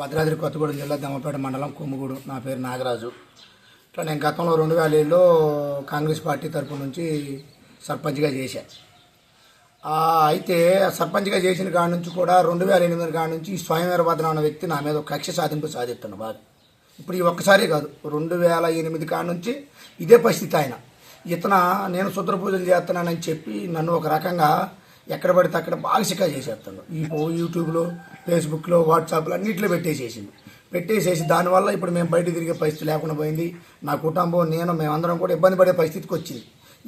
భద్రాద్రి కొత్తగూడెం జిల్లా దమ్మపేట మండలం కొమ్ముగూడు. నా పేరు నాగరాజు. ఇట్లా నేను గతంలో 2007లో కాంగ్రెస్ పార్టీ తరపు నుంచి సర్పంచ్గా చేశాను. అయితే సర్పంచ్గా చేసిన కాడ నుంచి కూడా 2008 కాడ నుంచి ఈ స్వయంవర భద్రం అన్న వ్యక్తి నా మీద ఒక కక్ష సాధింపు సాధిస్తున్నాడు బాగా. ఇప్పుడు ఈ ఒక్కసారి కాదు, 2008 కాడ నుంచి ఇదే పరిస్థితి. ఆయన నేను శుద్ర పూజలు చేస్తున్నానని చెప్పి నన్ను ఒక రకంగా ఎక్కడ పడితే అక్కడ బాగా శికా చేసేస్తాను. ఈ యూట్యూబ్లో, ఫేస్బుక్లో, వాట్సాప్లో అన్నింటిలో పెట్టేసేసి దానివల్ల ఇప్పుడు మేము బయట తిరిగే పరిస్థితి లేకుండా పోయింది. నా కుటుంబం, మేమందరం కూడా ఇబ్బంది పడే పరిస్థితికి వచ్చింది.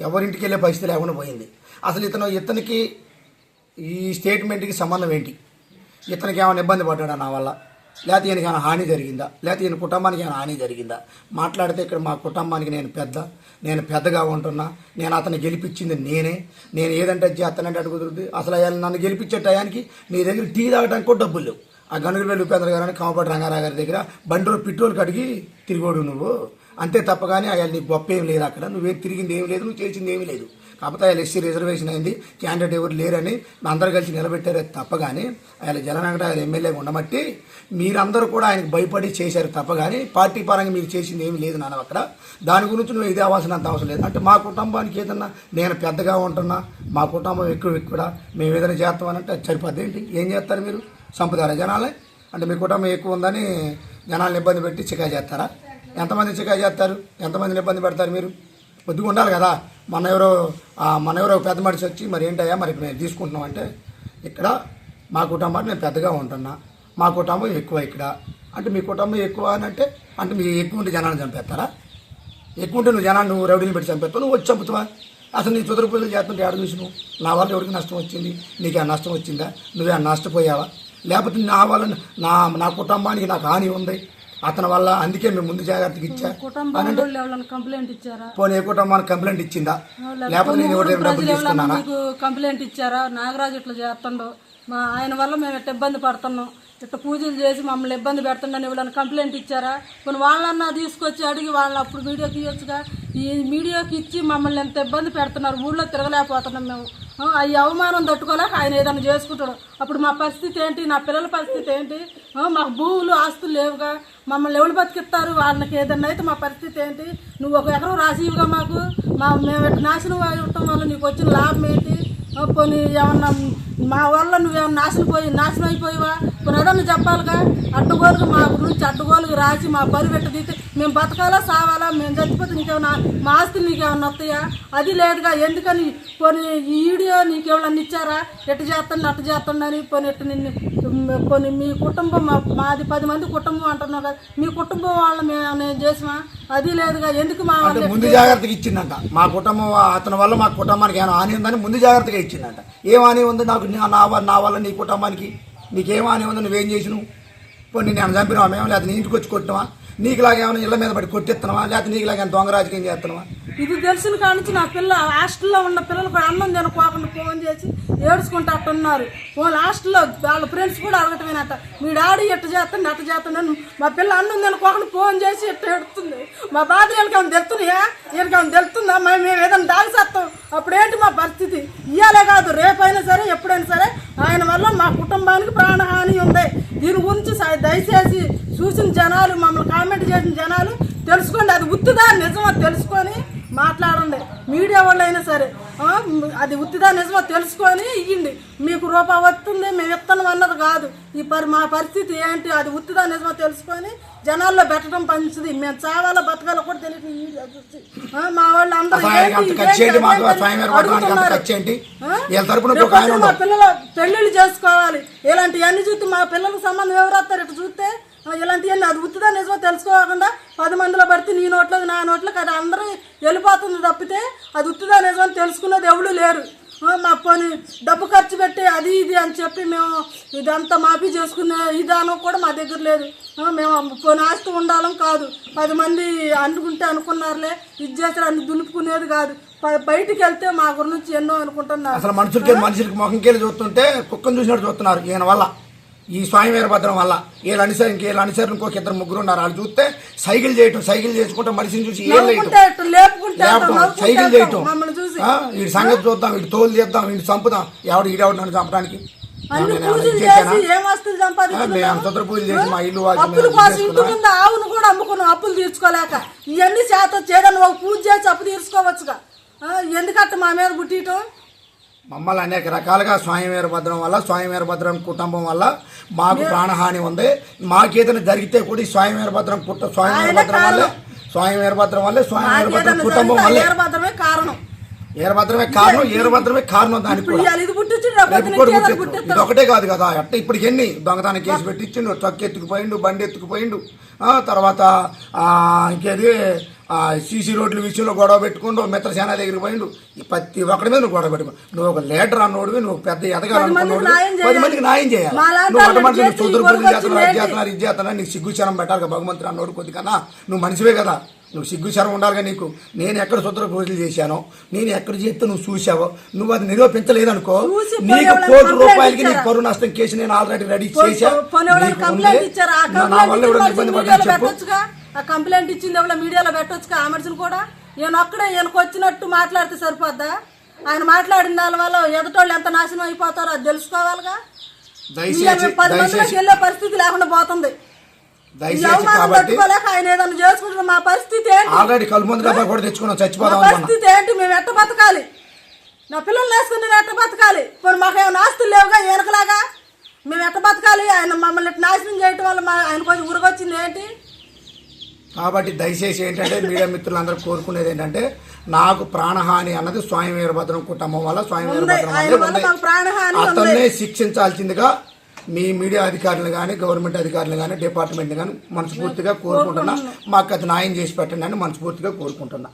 ఎవరింటికి వెళ్ళే పరిస్థితి లేకుండా పోయింది. అసలు ఇతనికి ఈ స్టేట్మెంట్కి సంబంధం ఏంటి? ఇతనికి ఏమైనా ఇబ్బంది పడ్డాడా నా వల్ల? లేకపోతే ఈయనకి ఏమైనా హాని జరిగిందా? లేకపోతే ఈయన కుటుంబానికి ఏమైనా హాని జరిగిందా? మాట్లాడితే ఇక్కడ మా కుటుంబానికి నేను పెద్దగా ఉంటున్నా. నేను అతన్ని గెలిపించింది నేను ఏదంటే చేస్తానంటే అటు కుదురుద్ది. అసలు నన్ను గెలిపించే టయానికి నీ దగ్గర టీ తాగడానికి కూడా డబ్బులు లేవు. ఆ గనుగుల ఉపేంద్ర గారు, కామపాటి రంగారావు గారి దగ్గర బండిలో పెట్రోల్ కడిగి తిరిగోడు నువ్వు. అంతే తప్ప కానీ అయ్యాలి నీ గొప్ప ఏం లేదు. అక్కడ నువ్వేం తిరిగింది ఏమి లేదు, నువ్వు చేసింది ఏమీ లేదు. కాకపోతే ఆయన ఎస్సీ రిజర్వేషన్ అయింది, క్యాండిడేట్ ఎవరు లేరని అందరూ కలిసి నిలబెట్టారే తప్ప కానీ ఆయన జలనగట ఆయన ఎమ్మెల్యేగా ఉండబట్టి మీరందరూ కూడా ఆయనకు భయపడి చేశారు తప్ప కానీ పార్టీ పరంగా మీరు చేసింది ఏమీ లేదు నాన్న. అక్కడ దాని గురించి నువ్వు ఇది అవ్వాల్సినంత అవసరం లేదు. అంటే మా కుటుంబానికి ఏదన్నా నేను పెద్దగా ఉంటున్నా, మా కుటుంబం ఎక్కువ మేము ఏదైనా చేస్తామనంటే అది సరిపోద్ది. ఏంటి ఏం చేస్తారు మీరు? చంపుతారా జనాలే? అంటే మీ కుటుంబం ఎక్కువ ఉందని జనాలను ఇబ్బంది పెట్టి చికాయ చేస్తారా? ఎంతమంది చికాయ చేస్తారు? ఎంతమందిని ఇబ్బంది పెడతారు మీరు? కొద్దిగా ఉండాలి కదా. మన ఎవరో పెద్ద మనిషి వచ్చి మరి ఏంటయ్యా మరి మేము తీసుకుంటున్నాం అంటే ఇక్కడ మా కుటుంబాన్ని నేను పెద్దగా ఉంటున్నా, మా కుటుంబం ఎక్కువ ఇక్కడ అంటే మీ కుటుంబం ఎక్కువ అని అంటే మీరు ఎక్కువ ఉంటే జనాన్ని చంపేస్తారా? ఎక్కువ ఉంటే నువ్వు రౌడీని పెట్టి చంపేస్తావు, నువ్వు వచ్చి చంపుతావా? అసలు నీ చుదురు పూజలు చేస్తుంటే ఆడ చూసి నువ్వు నా వల్ల ఎవరికి నష్టం వచ్చింది? నీకు ఆ నష్టం వచ్చిందా? నువ్వే నష్టపోయావా? లేకపోతే నా వల్ల నా కుటుంబానికి నాకు హాని ఉంది అతని వల్ల, అందుకే మేము ముందు జాగ్రత్తగా ఇచ్చా. కంప్లైంట్ ఇచ్చారా? పోనీ ఏ కుటుంబానికి కంప్లైంట్ ఇచ్చిందా? లేకపోతే నేను ఎవరు డబ్బులు తీసుకున్నానా? కంప్లైంట్ ఇచ్చారా? నాగరాజు ఇట్లా చేస్తుండో, ఆయన వల్ల మేము ఇట్లా ఇబ్బంది పడుతున్నాం, ఇట్లా పూజలు చేసి మమ్మల్ని ఇబ్బంది పెడుతుండని ఎవరైనా కంప్లైంట్ ఇచ్చారా? కొన్ని వాళ్ళన్నా తీసుకొచ్చి అడిగి వాళ్ళు అప్పుడు వీడియోకి ఇవ్వచ్చుగా. ఈ మీడియాకి ఇచ్చి మమ్మల్ని ఎంత ఇబ్బంది పెడుతున్నారు, ఊళ్ళో తిరగలేకపోతున్నాం మేము. ఈ అవమానం తట్టుకోలేక ఆయన ఏదైనా చేసుకుంటాడు. అప్పుడు మా పరిస్థితి ఏంటి? నా పిల్లల పరిస్థితి ఏంటి? మాకు భూములు, ఆస్తులు లేవుగా, మమ్మల్ని ఎవరు బతికిస్తారు? వాళ్ళకి ఏదన్నా అయితే మా పరిస్థితి ఏంటి? నువ్వు 1 ఎకరం రాసివుగా మాకు, మేము ఇట్లా నాశనం అవ్వటం వల్ల నీకు వచ్చిన లాభం ఏంటి? పోనీ ఏమన్నా మా వల్ల నువ్వేమన్నా నాశనం అయిపోయావా? కొన్ని ఏదన్నా చెప్పాలిగా. అడ్డగోలుగా మా గురించి అడ్డగోలుగా రాసి మా బరువు పెట్ట తీస్తే మేము బతకాలా సావాలా? మేము చచ్చిపోతే నీకేమన్నా మా ఆస్తులు నీకేమన్నా వస్తాయా? అది లేదుగా. ఎందుకని పోనీ ఈ వీడియో నీకేమన్నా ఇచ్చారా? ఎట్టు చేస్తాను అట్టు చేస్తాడని? పోనీ మీ కుటుంబం, మాది 10 మంది కుటుంబం అంటున్నావు కదా, మీ కుటుంబం వాళ్ళు మేము చేసామా? అది లేదుగా. ఎందుకు మా ముందు జాగ్రత్తగా ఇచ్చిందంట. మా కుటుంబం అతని వల్ల మా కుటుంబానికి ఏమైనా హాని ఉందని ముందు జాగ్రత్తగా ఇచ్చిందంట. ఏం హాని ఉంది నాకు? నా వల్ల నీ కుటుంబానికి నీకేం హాని ఉంది? నువ్వేం చేసినావు? పోనీ నేను చంపినావా మేము? లేకపోతే నీ ఇంటికి వచ్చి కొట్టినావా? నీకులాగేమైనా ఇళ్ళ మీద పడి కొట్టిస్తున్నావా? లేకపోతే నీకులాగేమైనా దొంగ రాజకీయం చేస్తున్నావా? ఇది తెలిసిన కాడ నుంచి నా పిల్ల హాస్టల్లో ఉన్న పిల్లలకు అన్నం తినకోకుండా ఫోన్ చేసి ఏడుచుకుంటూ అట్టున్నారు. హాస్టల్లో వాళ్ళ ఫ్రెండ్స్ కూడా అడగటమేనట, మీ డాడీ ఎట్ట చేస్తాను అట్ట చేస్తాను. మా పిల్ల అన్నం తినకోకుండా ఫోన్ చేసి ఎట్ట ఎడుతుంది. మా బాధ వీళ్ళకేమైనా తెలుతున్నాయా? వీళ్ళకేమైనా తెలుస్తుందా? మేము ఏదైనా దాగిసేస్తాం. అప్పుడేంటి మా పరిస్థితి? ఇయ్యాలే కాదు, రేపైనా సరే ఎప్పుడైనా సరే ఆయన వల్ల మా కుటుంబానికి ప్రాణహాని ఉంది. దీని గురించి దయచేసి చూసిన జనాలు, మమ్మల్ని కామెంట్ చేసిన జనాలు తెలుసుకోండి. అది ఉత్తుదా నిజమో తెలుసుకొని మాట్లాడండి. మీడియా వాళ్ళు అయినా సరే అది ఉత్తిదా నిజమో తెలుసుకొని ఇవ్వండి. మీకు రూపాయి వస్తుంది మేము ఇస్తాను అన్నది కాదు. మా పరిస్థితి ఏంటి? అది ఉత్తిదా నిజమో తెలుసుకొని జనాల్లో పెట్టడం మంచిది. మేము చావాలో బతకాలో కూడా తెలియదు. మా వాళ్ళు అందరూ మా పిల్లలు పెళ్లిళ్ళు చేసుకోవాలి. ఇలాంటివన్నీ చూస్తే మా పిల్లలకు సంబంధం ఎవరు వస్తారు? ఇటు చూస్తే ఇలాంటివన్నీ అది ఉత్తుదా నిజమో తెలుసుకోకుండా 10 మందిలో పడితే నీ నోట్లోకి నా నోట్లోకి అది అందరూ వెళ్ళిపోతుంది తప్పితే అది ఉత్తుదా నిజమని తెలుసుకున్నది ఎవరు లేరు. మా పని డబ్బు ఖర్చు పెట్టి అది ఇది అని చెప్పి మేము ఇదంతా మాఫీ చేసుకునే విధానం కూడా మా దగ్గర లేదు. మేము కొన్ని ఆస్తి ఉండాలని కాదు, 10 మంది అనుకున్నారులే ఇది చేస్తారు అన్ని దులుపుకునేది కాదు. బయటికి వెళ్తే మా గురించి ఎన్నో అనుకుంటున్నారు. అసలు మనుషులకి ముఖంకెళ్ళి చూస్తుంటే కుక్కను చూసినట్టు చూస్తున్నారు. ఈయన వల్ల, ఈ స్వయంవర భద్రం వల్ల వీళ్ళ అనుసరణ ఇంకొక 2-3 ఉన్నారు. వాళ్ళు చూస్తే సైకిల్ చేసుకుంటా మనిషిని చూసి సైకిల్ చేయటం, వీడి సంగతి చూద్దాం, వీడి తోలు చేద్దాం, వీడిని చంపుదాం, ఈడెవడు నన్ను చంపడానికి? అన్ని నేను పూజలు ఇది చేసి చేశానా? ఏం వస్తువులు మేము సంపాదించుకున్నాం అంతత్ర పూజలు చేసి మా ఇల్లు వాకి అప్పుల మేము కోసం ఇంటి చేసుకున్నాం. ముందు ఆవును కూడా అమ్ముకున్నాం అప్పులు తీర్చుకోలేక ఇవన్నీ చేత చేయడానికి ఒక పూజ చేసి అప్పు తీర్చుకోవచ్చుగా ఎందుకట్ట మా మీద పుట్టియటం మమ్మల్ని అనేక రకాలుగా స్వయం వీరభద్రం వల్ల స్వయం వీరభద్రం కుటుంబం వల్ల మాకు ప్రాణహాని ఉంది. మాకేదైనా జరిగితే కూడా ఈ స్వయం వీరభద్రం స్వయం వీరభద్రం వల్లే స్వయం వీరభద్రం వల్లే స్వయం వీరభద్రం కుటుంబం వల్లే వీరభద్రమే కారణం వీరభద్రమే కారణం దానికి కూడా ఇవాళ ఇది పుట్టించి రేపు రేపు కూడా ఇంకేదో పుట్టించు. ఇది ఒకటే కాదు కదా అట్ట ఇప్పటికి ఎన్ని దొంగతనం కేసు పెట్టించిండు, ట్రక్ ఎత్తుకుపోయిండు, బండి ఎత్తుకుపోయిండు, తర్వాత ఇంకేది సీసీ రోడ్ల విషయంలో గొడవ పెట్టుకుంటూ మిత్రసేన దగ్గరికి పోయిండు. ఈ ప్రతి ఒక్కడి మీద నువ్వు గొడవ పెట్టుకో. నువ్వు ఒక లీడర్ అన్నోడివి, నువ్వు పెద్ద ఎదగాలనుకున్నోడు, 10 మందికి న్యాయం చేయాలి. నువ్వు అటువంటి సూత్ర పూజలు చేస్తున్నా అది చేస్తున్నా ఇది చేస్తున్నా నీకు సిగ్గుచరం పెట్టాలి కదా భగవంతుడు అన్నోడు కొద్ది కన్నా. నువ్వు మనిషివే కదా, నువ్వు సిగ్గుచరం ఉండాలిగా నీకు. నేను ఎక్కడ సూత్ర పూజలు చేశానో, నేను ఎక్కడ చేస్తే నువ్వు చూసావో, నువ్వు అది నిరూపించలేదనుకో నీకు ₹1,00,00,000 నీకు పరువు నష్టం కేసు నేను ఆల్రెడీ రెడీ చేశా. నా వల్ల ఎవడో ఇబ్బంది పడ్డా చెప్పు. ఆ కంప్లైంట్ ఇచ్చింది ఎవరో మీడియాలో పెట్టొచ్చుగా ఆ మనిషిని కూడా. ఈయన ఒక్కడే ఈయనకు వచ్చినట్టు మాట్లాడితే సరిపోద్దా? ఆయన మాట్లాడిన దాని వల్ల ఎదుటోళ్ళు ఎంత నాశనం అయిపోతారో అది తెలుసుకోవాలిగా. దయచేసి 10 మందిలోకి వెళ్ళే పరిస్థితి లేకుండా పోతుంది. తట్టుకోలేక ఆయన ఏదైనా చేసుకుంటున్న మా పరిస్థితి ఏంటి? ఆల్రెడీ కలుమంది డబ్బా కూడా తెచ్చుకున్నాం మా చచ్చిపోదాం పరిస్థితి ఏంటి? మేము ఎట్ట బతకాలి? నా పిల్లలు వేసుకుని నేను ఎట్ట బతకాలి? ఇప్పుడు మాకేమైనా ఆస్తులు లేవుగా ఈయనకలాగా. మేము ఎట్ట బతకాలి? ఆయన మమ్మల్ని నాశనం చేయటం వల్ల ఆయన కొంచెం ఉరగొచ్చింది ఏంటి? కాబట్టి దయచేసి ఏంటంటే మీడియా మిత్రులందరూ కోరుకునేది ఏంటంటే నాకు ప్రాణహాని అన్నది స్వయం వీరభద్రం కుటుంబం వల్ల స్వయం వీరభద్రం వల్లే ఉంది. అతన్నే శిక్షించాల్సిందిగా మీ మీడియా అధికారులు కానీ గవర్నమెంట్ అధికారులు కానీ డిపార్ట్మెంట్ కానీ మనస్ఫూర్తిగా కోరుకుంటున్నా. మాకు అది న్యాయం చేసి పెట్టండి అని మనస్ఫూర్తిగా కోరుకుంటున్నా.